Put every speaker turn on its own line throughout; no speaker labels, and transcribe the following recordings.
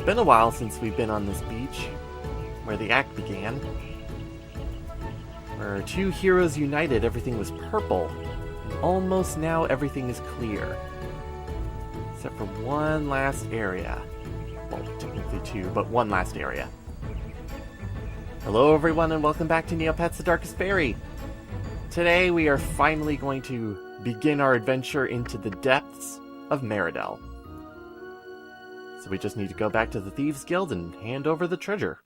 It's been a while since we've been on this beach, where the act began. Where two heroes united, everything was purple, and almost now everything is clear. Except for one last area. Well, technically two, but one last area. Hello everyone and welcome back to Neopets, the Darkest Faerie. Today we are finally going to begin our adventure into the depths of Meridel. So we just need to go back to the Thieves Guild and hand over the treasure.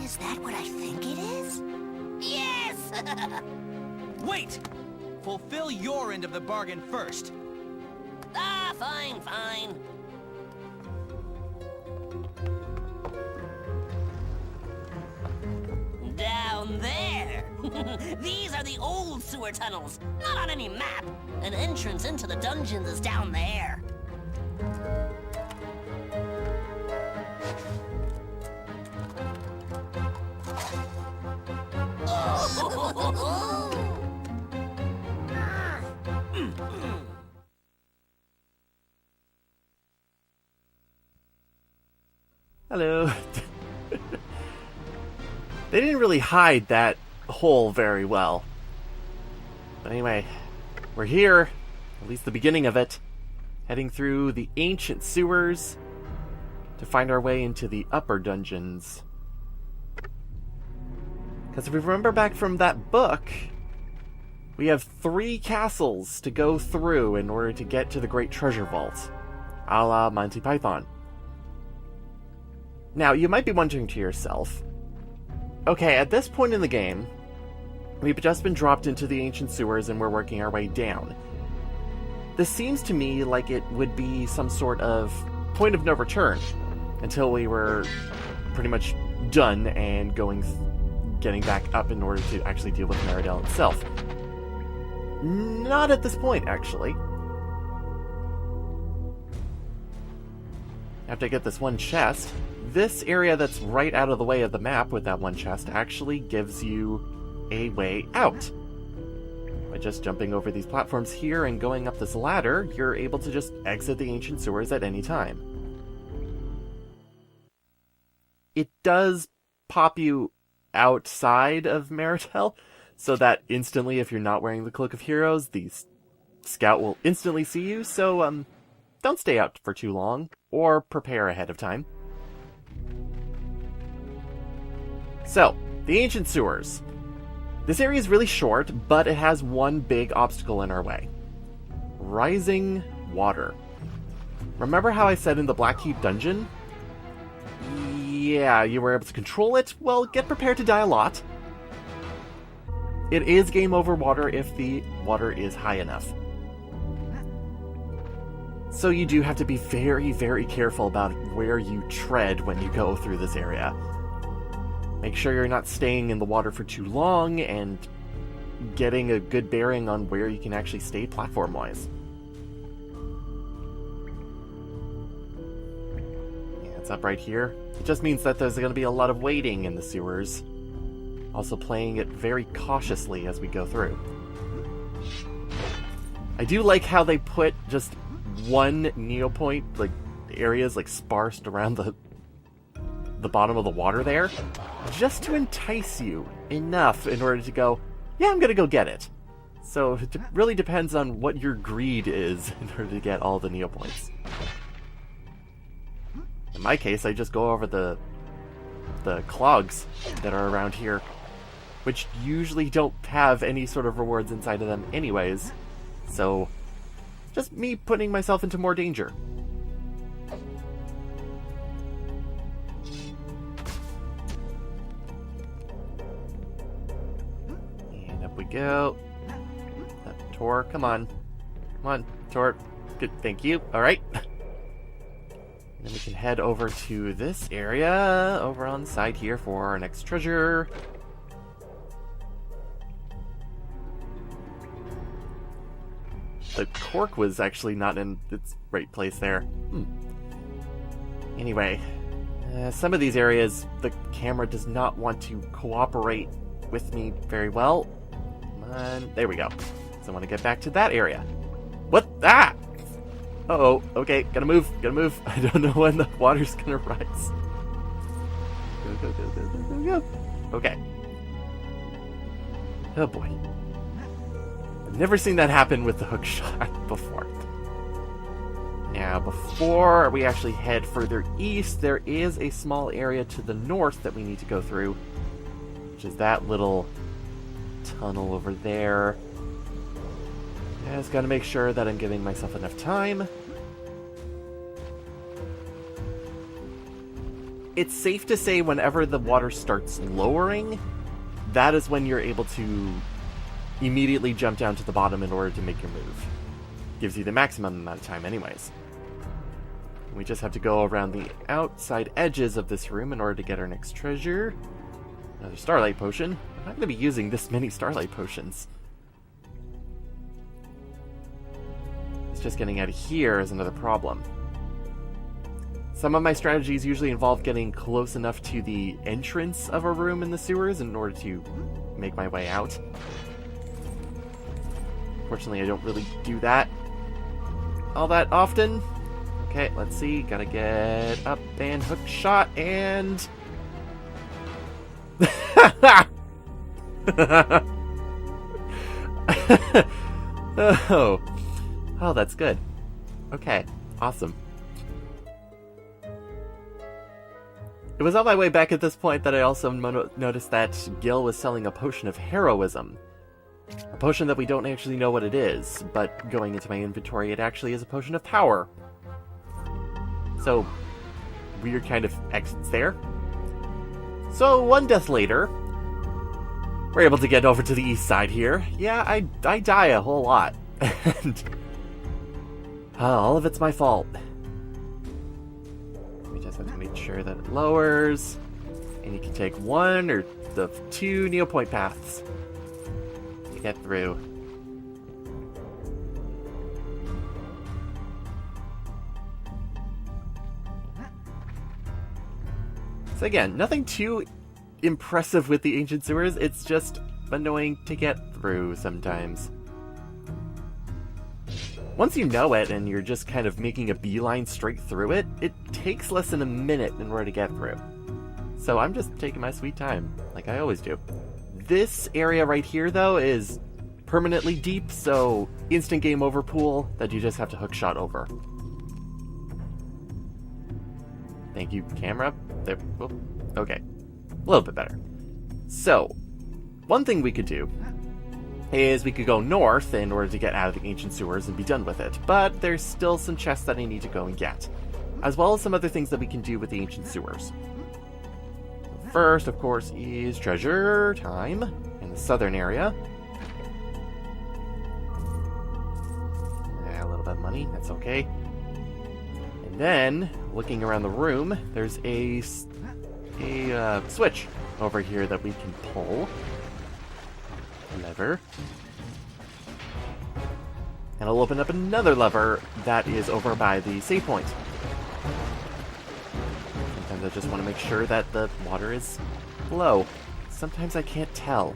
Is that what I think it is? Yes!
Wait! Fulfill your end of the bargain first.
Fine. Down there! These are the old sewer tunnels, not on any map. An entrance into the dungeons is down there.
Hello. They didn't really hide that hole very well. But anyway, we're here, at least the beginning of it, heading through the ancient sewers to find our way into the upper dungeons. Because if we remember back from that book, we have 3 castles to go through in order to get to the Great Treasure Vault, a la Monty Python. Now, you might be wondering to yourself, okay, at this point in the game, we've just been dropped into the ancient sewers and we're working our way down. This seems to me like it would be some sort of point of no return until we were pretty much done and getting back up in order to actually deal with Meridel itself. Not at this point, actually. After I get this one chest, this area that's right out of the way of the map with that one chest actually gives you a way out. By just jumping over these platforms here and going up this ladder, you're able to just exit the ancient sewers at any time. It does pop you outside of Meridel, so that instantly, if you're not wearing the Cloak of Heroes, the scout will instantly see you, so don't stay out for too long, or prepare ahead of time. So, the ancient sewers. This area is really short, but it has one big obstacle in our way. Rising water. Remember how I said in the Black Keep dungeon? Yeah, you were able to control it. Well, get prepared to die a lot. It is game over water if the water is high enough. So you do have to be very, very careful about where you tread when you go through this area. Make sure you're not staying in the water for too long and getting a good bearing on where you can actually stay platform-wise. Yeah, it's up right here. It just means that there's going to be a lot of waiting in the sewers. Also playing it very cautiously as we go through. I do like how they put just one Neopoint, like, areas, like, sparsed around the bottom of the water there, just to entice you enough in order to go, yeah, I'm gonna go get it. So it really depends on what your greed is in order to get all the Neopoints. In my case, I just go over the clogs that are around here, which usually don't have any sort of rewards inside of them anyways, so just me putting myself into more danger. And up we go. Tor, come on. Come on, Tor. Good, thank you. Alright. Then we can head over to this area, over on the side here for our next treasure. The cork was actually not in its right place there. Anyway, some of these areas, the camera does not want to cooperate with me very well. Come And there we go. So I want to get back to that area. What? Ah! Uh-oh. Okay, gotta move. I don't know when the water's gonna rise. Go. Okay. Oh boy. I've never seen that happen with the hook shot before. Now, before we actually head further east, there is a small area to the north that we need to go through, which is that little tunnel over there. I just gotta make sure that I'm giving myself enough time. It's safe to say whenever the water starts lowering, that is when you're able to immediately jump down to the bottom in order to make your move. Gives you the maximum amount of time anyways. We just have to go around the outside edges of this room in order to get our next treasure. Another Starlight Potion. I'm not going to be using this many Starlight Potions. It's just getting out of here is another problem. Some of my strategies usually involve getting close enough to the entrance of a room in the sewers in order to make my way out. Fortunately, I don't really do that all that often. Okay, let's see. Gotta get up and hook shot and... Oh, that's good. Okay, awesome. It was on my way back at this point that I also noticed that Gil was selling a potion of heroism. A potion that we don't actually know what it is, but going into my inventory, it actually is a potion of power. So, weird kind of exits there. So, one death later, we're able to get over to the east side here. Yeah, I die a whole lot. And all of it's my fault. We just have to make sure that it lowers. And you can take one or the two Neopets paths to get through. So again, nothing too impressive with the ancient sewers, it's just annoying to get through sometimes. Once you know it and you're just kind of making a beeline straight through it, it takes less than a minute in order to get through. So I'm just taking my sweet time, like I always do. This area right here, though, is permanently deep, so instant game over pool that you just have to hook shot over. Thank you, camera. There. Oh, okay. A little bit better. So, one thing we could do is we could go north in order to get out of the ancient sewers and be done with it, but there's still some chests that I need to go and get, as well as some other things that we can do with the ancient sewers. First, of course, is treasure time in the southern area. A little bit of money, that's okay. And then, looking around the room, there's a switch over here that we can pull. Lever. And I'll open up another lever that is over by the save point. Sometimes I just want to make sure that the water is low. Sometimes I can't tell.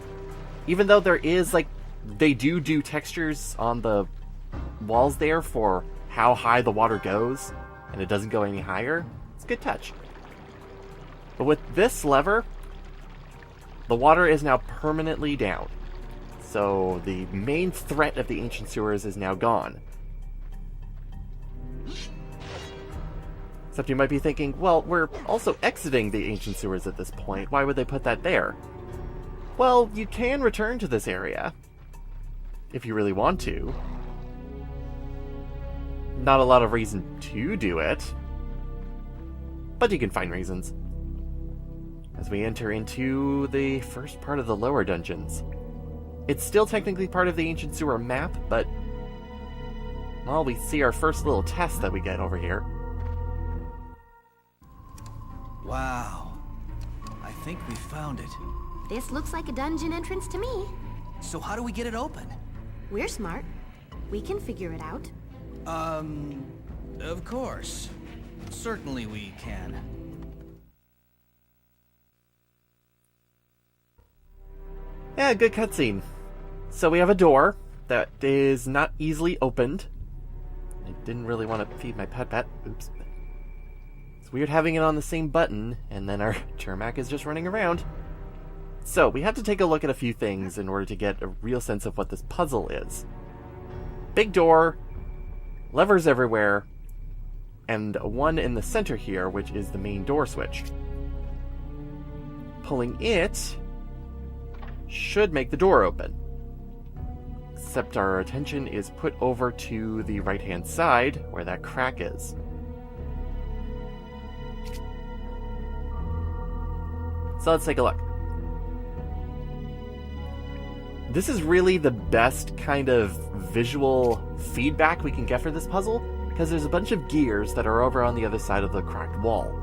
Even though there is, like, they do textures on the walls there for how high the water goes, and it doesn't go any higher, it's a good touch. But with this lever, the water is now permanently down. So the main threat of the ancient sewers is now gone. Except you might be thinking, well, we're also exiting the ancient sewers at this point. Why would they put that there? Well, you can return to this area if you really want to. Not a lot of reason to do it, but you can find reasons. As we enter into the first part of the lower dungeons. It's still technically part of the ancient sewer map, but well, we see our first little test that we get over here.
Wow. I think we found it.
This looks like a dungeon entrance to me.
So how do we get it open?
We're smart. We can figure it out.
Of course. Certainly we can.
Yeah, good cutscene. So we have a door that is not easily opened. I didn't really want to feed my pet. Oops. It's weird having it on the same button, and then our Termac is just running around. So we have to take a look at a few things in order to get a real sense of what this puzzle is. Big door, levers everywhere, and one in the center here, which is the main door switch. Pulling it should make the door open. Except our attention is put over to the right-hand side, where that crack is. So let's take a look. This is really the best kind of visual feedback we can get for this puzzle, because there's a bunch of gears that are over on the other side of the cracked wall.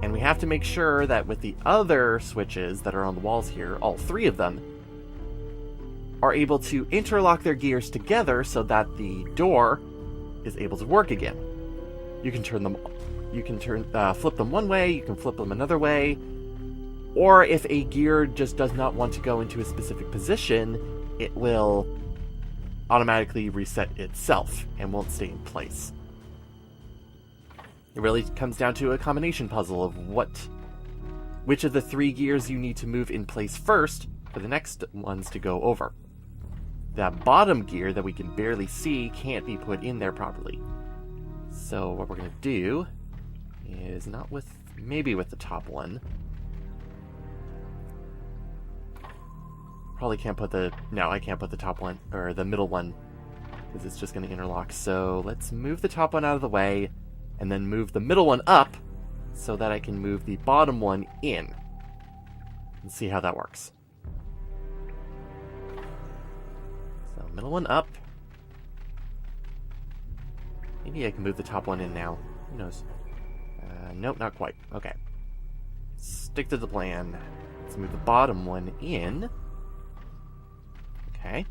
And we have to make sure that with the other switches that are on the walls here, all three of them, are able to interlock their gears together so that the door is able to work again. You can flip them one way, you can flip them another way, or if a gear just does not want to go into a specific position, it will automatically reset itself and won't stay in place. It really comes down to a combination puzzle of which of the three gears you need to move in place first for the next ones to go over. That bottom gear that we can barely see can't be put in there properly. So what we're going to do is maybe with the top one. Probably can't put I can't put the top one, or the middle one, because it's just going to interlock. So let's move the top one out of the way, and then move the middle one up, so that I can move the bottom one in. And see how that works. So middle one up. Maybe I can move the top one in now. Who knows? Nope, not quite. Okay. Stick to the plan. Let's move the bottom one in. Okay.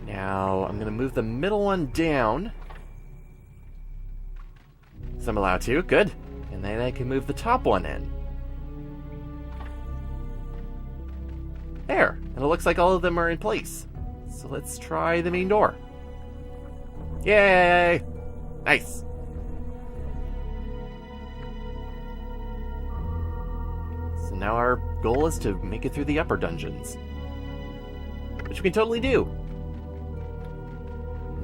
Now, I'm going to move the middle one down. So I'm allowed to. Good. And then I can move the top one in. There. And it looks like all of them are in place. So let's try the main door. Yay! Nice. So now our goal is to make it through the upper dungeons. Which we can totally do.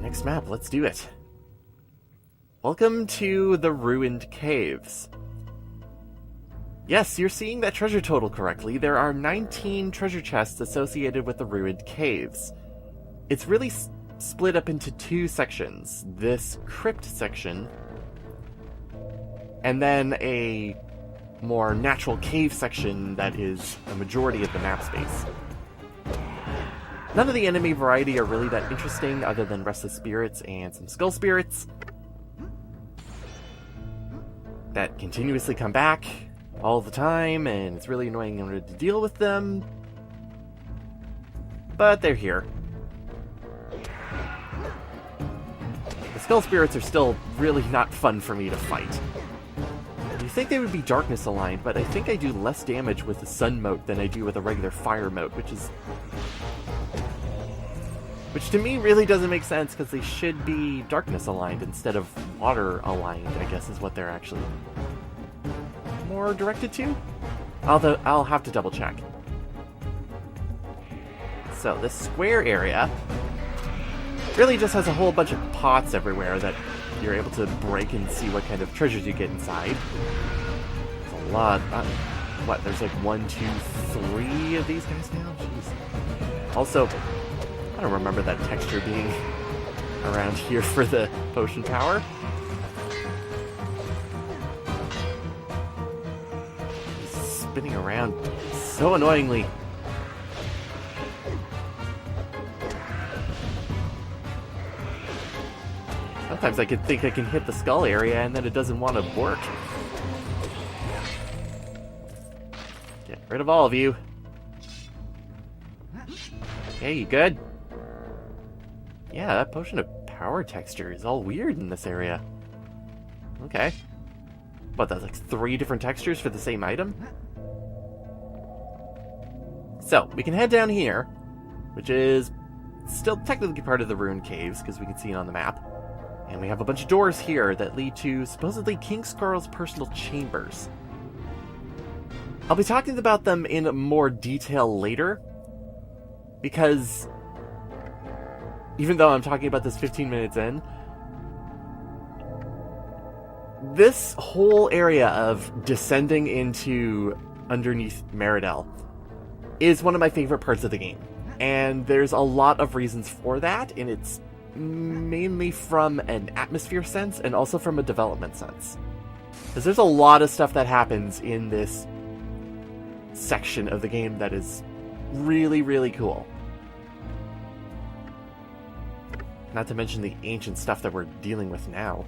Next map, let's do it. Welcome to the Ruined Caves. Yes, you're seeing that treasure total correctly. There are 19 treasure chests associated with the Ruined Caves. It's really split up into two sections. This crypt section, and then a more natural cave section that is a majority of the map space. None of the enemy variety are really that interesting other than restless spirits and some skull spirits that continuously come back all the time, and it's really annoying in order to deal with them. But they're here. The skull spirits are still really not fun for me to fight. You'd think they would be darkness aligned, but I think I do less damage with the sun mote than I do with a regular fire mote, which to me really doesn't make sense, because they should be darkness aligned instead of water aligned, I guess is what they're actually more directed to? Although I'll have to double check. So this square area really just has a whole bunch of pots everywhere that you're able to break and see what kind of treasures you get inside. There's a lot. There's like 1, 2, 3 of these guys now? Jeez. Also, I don't remember that texture being around here for the potion power. He's spinning around so annoyingly. Sometimes I could think I can hit the skull area and then it doesn't want to work. Get rid of all of you. Okay, you good? Yeah, that potion of power texture is all weird in this area. Okay. What, that's like 3 different textures for the same item? So, we can head down here, which is still technically part of the ruined caves, because we can see it on the map. And we have a bunch of doors here that lead to, supposedly, King Skarl's personal chambers. I'll be talking about them in more detail later, because even though I'm talking about this 15 minutes in, this whole area of descending into underneath Meridel is one of my favorite parts of the game. And there's a lot of reasons for that, and it's mainly from an atmosphere sense and also from a development sense. Because there's a lot of stuff that happens in this section of the game that is really, really cool. Not to mention the ancient stuff that we're dealing with now.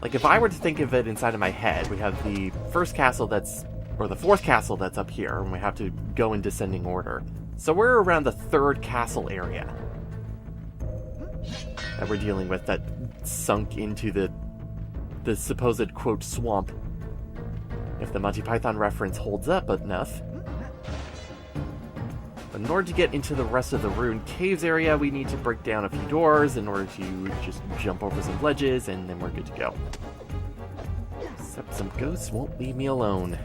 Like, if I were to think of it inside of my head, we have the first castle or the fourth castle that's up here, and we have to go in descending order. So we're around the third castle area that we're dealing with, that sunk into the supposed, quote, swamp. If the Monty Python reference holds up enough. But in order to get into the rest of the ruined caves area, we need to break down a few doors in order to just jump over some ledges, and then we're good to go. Except some ghosts won't leave me alone.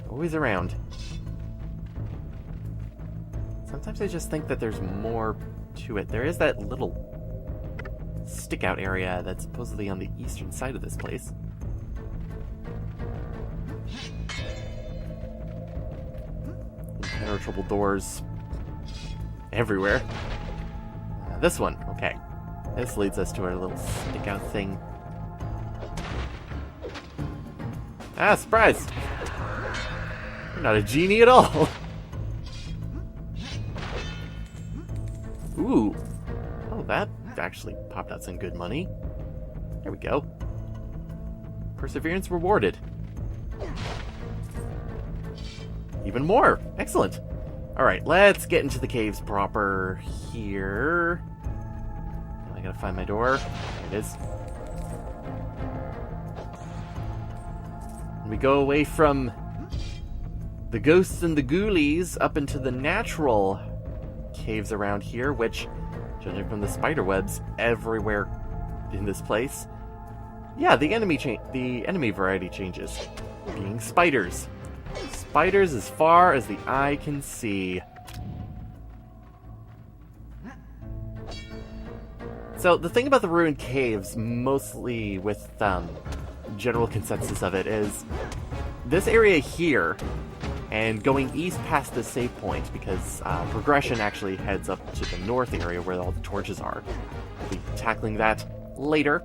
Always around. Sometimes I just think that there's more to it. There is that little stick-out area that's supposedly on the eastern side of this place. Impenetrable doors everywhere. This one, okay. This leads us to our little stick-out thing. Ah, surprise! You're not a genie at all! Ooh. Oh, that actually popped out some good money. There we go. Perseverance rewarded. Even more! Excellent! Alright, let's get into the caves proper here. I gotta find my door. There it is. And we go away from the ghosts and the ghoulies up into the natural caves around here, which, judging from the spider webs everywhere in this place, yeah, the enemy variety changes, being spiders. Spiders as far as the eye can see. So the thing about the ruined caves, mostly with general consensus of it, is this area here, and going east past the save point, because progression actually heads up to the north area where all the torches are. We'll be tackling that later.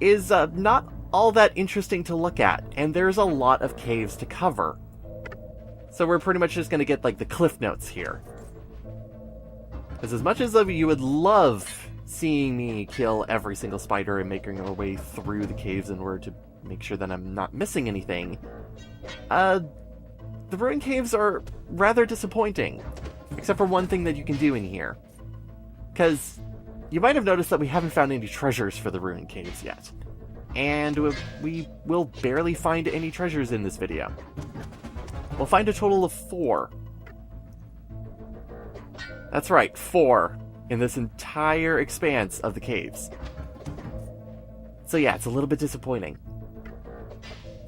Is not all that interesting to look at, and there's a lot of caves to cover. So we're pretty much just going to get like the cliff notes here. Because as much as you would love seeing me kill every single spider and making our way through the caves in order to make sure that I'm not missing anything, the ruined caves are rather disappointing. Except for one thing that you can do in here. Because you might have noticed that we haven't found any treasures for the ruined caves yet. And we will barely find any treasures in this video. We'll find a total of 4. That's right, 4 in this entire expanse of the caves. So yeah, it's a little bit disappointing.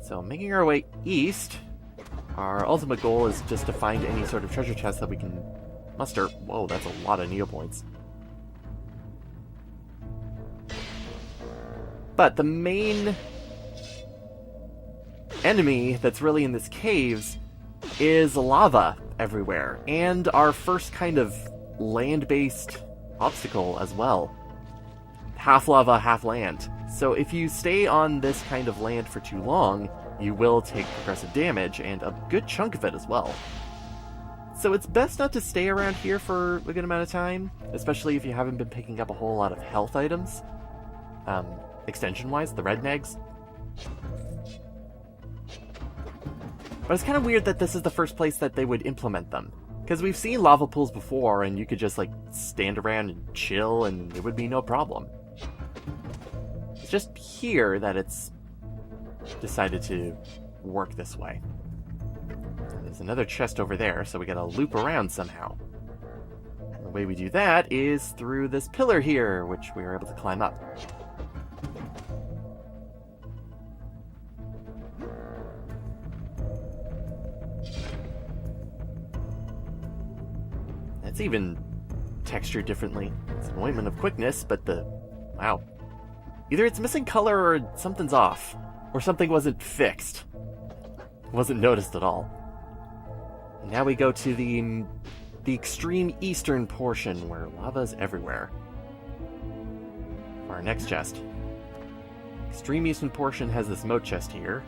So making our way east, our ultimate goal is just to find any sort of treasure chest that we can muster. Whoa, that's a lot of Neopoints. But the main enemy that's really in this caves is lava everywhere, and our first kind of land-based obstacle as well. Half lava, half land. So if you stay on this kind of land for too long, you will take progressive damage, and a good chunk of it as well. So it's best not to stay around here for a good amount of time, especially if you haven't been picking up a whole lot of health items. Extension-wise, the red negs. But it's kind of weird that this is the first place that they would implement them. Because we've seen lava pools before, and you could just, like, stand around and chill, and it would be no problem. It's just here that it's decided to work this way. There's another chest over there, so we gotta loop around somehow. And the way we do that is through this pillar here, which we were able to climb up. It's even textured differently. It's an ointment of quickness, but wow. Either it's missing color or something's off. Or something wasn't fixed. Wasn't noticed at all. And now we go to the extreme eastern portion, where lava's everywhere. For our next chest. Extreme eastern portion has this moat chest here.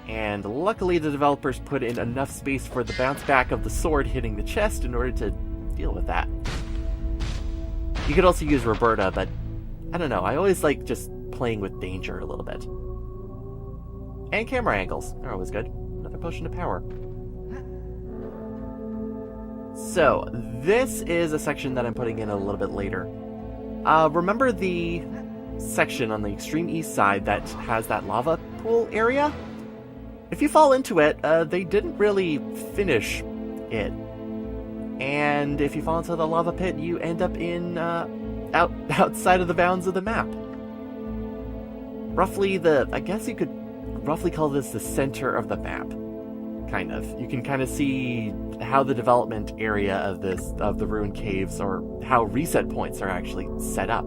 And luckily the developers put in enough space for the bounce back of the sword hitting the chest in order to deal with that. You could also use Roberta, but I don't know, I always like just playing with danger a little bit. And camera angles, they're always good. Another potion of power. So, this is a section that I'm putting in a little bit later. Remember the section on the extreme east side that has that lava pool area? If you fall into it, they didn't really finish it. And if you fall into the lava pit, you end up in outside of the bounds of the map. Roughly I guess you could roughly call this the center of the map. Kind of. You can kind of see how the development area of the ruined caves, or how reset points are actually set up.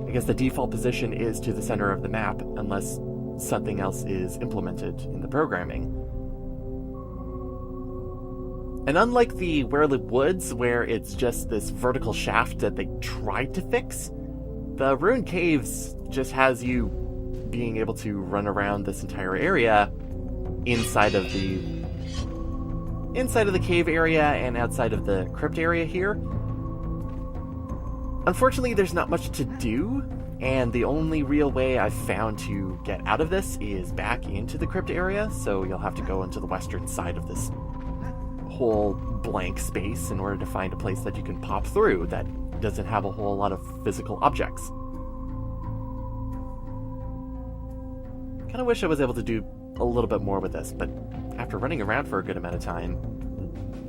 I guess the default position is to the center of the map, unless something else is implemented in the programming. And unlike the Werely Woods, where it's just this vertical shaft that they tried to fix, the Ruined Caves just has you being able to run around this entire area inside of the cave area and outside of the crypt area here. Unfortunately, there's not much to do, and the only real way I've found to get out of this is back into the crypt area, so you'll have to go into the western side of this whole blank space in order to find a place that you can pop through that doesn't have a whole lot of physical objects. Kind of wish I was able to do a little bit more with this, but after running around for a good amount of time,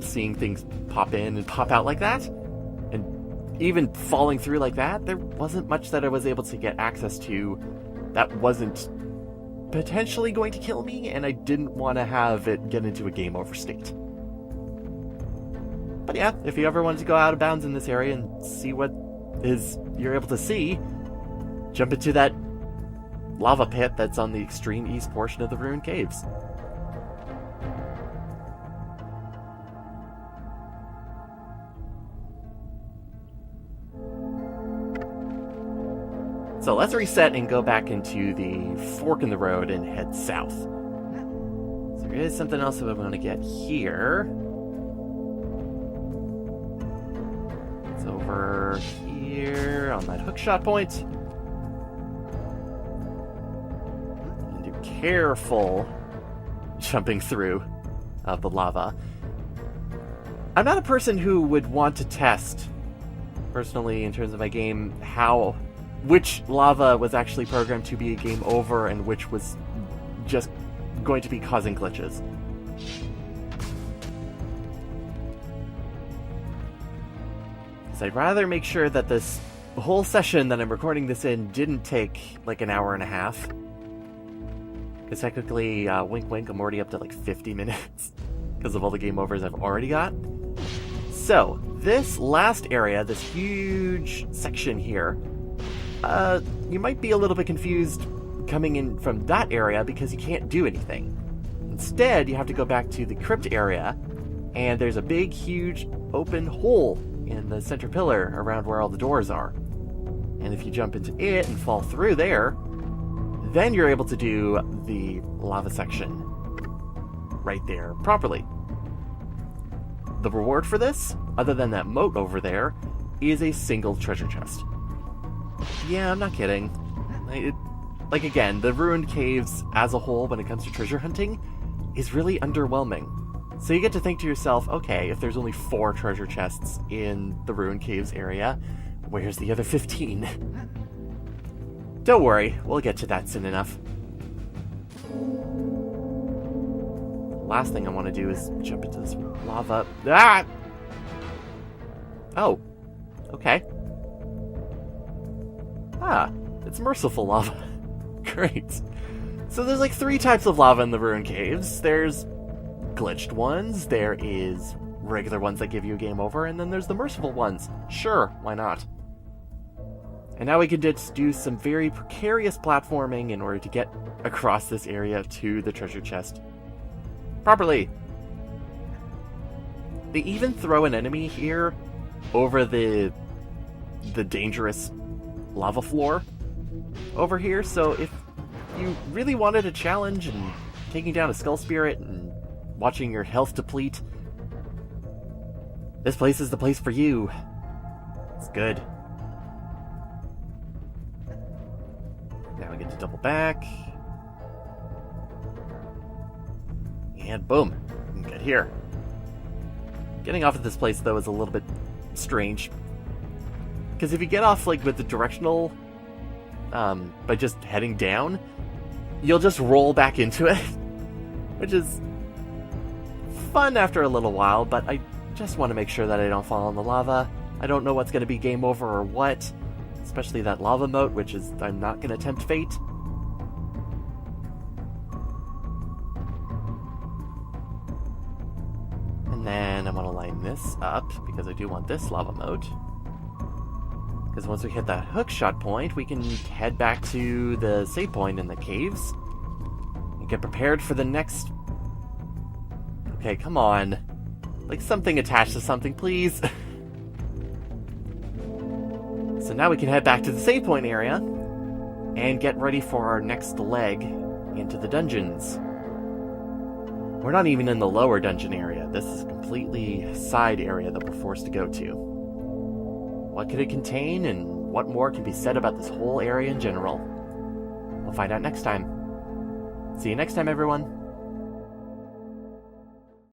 seeing things pop in and pop out like that, and even falling through like that, there wasn't much that I was able to get access to that wasn't potentially going to kill me, and I didn't want to have it get into a game over state. But yeah, if you ever wanted to go out of bounds in this area and see what you're able to see, jump into that lava pit that's on the extreme east portion of the ruined caves. So let's reset and go back into the fork in the road and head south. So there is something else that I want to get here. It's over here on that hookshot point. And do careful jumping through of the lava. I'm not a person who would want to test, personally, in terms of my game, which lava was actually programmed to be a game over and which was just going to be causing glitches. So I'd rather make sure that this whole session that I'm recording this in didn't take like an hour and a half. Because technically, wink wink, I'm already up to like 50 minutes because of all the game overs I've already got. So, this last area, this huge section here, you might be a little bit confused coming in from that area because you can't do anything. Instead, you have to go back to the crypt area, and there's a big, huge, open hole in the center pillar around where all the doors are. And if you jump into it and fall through there, then you're able to do the lava section right there properly. The reward for this, other than that moat over there, is a single treasure chest. Yeah, I'm not kidding. Like again, the ruined caves as a whole when it comes to treasure hunting is really underwhelming. So you get to think to yourself, okay, if there's only 4 treasure chests in the ruined caves area, where's the other 15? Don't worry, we'll get to that soon enough. last thing I want to do is jump into this lava. Ah! Oh. Okay. Ah, it's merciful lava. Great. So there's like 3 types of lava in the ruin caves. There's glitched ones, there is regular ones that give you a game over, and then there's the merciful ones. Sure, why not? And now we can just do some very precarious platforming in order to get across this area to the treasure chest properly. They even throw an enemy here over the dangerous lava floor over here, so if you really wanted a challenge and taking down a skull spirit and watching your health deplete, this place is the place for you. It's good. Now we get to double back. And boom, we can get here. Getting off of this place, though, is a little bit strange. Because if you get off, like, with the directional, by just heading down, you'll just roll back into it. Which is fun after a little while, but I just want to make sure that I don't fall in the lava. I don't know what's going to be game over or what. Especially that lava moat, which is, I'm not going to tempt fate. And then I'm going to line this up, because I do want this lava moat. Because once we hit that hook shot point, we can head back to the save point in the caves. And get prepared for the next... Okay, come on. Like something attached to something, please. So now we can head back to the save point area and get ready for our next leg into the dungeons. We're not even in the lower dungeon area. This is a completely side area that we're forced to go to. What could it contain, and what more can be said about this whole area in general? We'll find out next time. See you next time, everyone.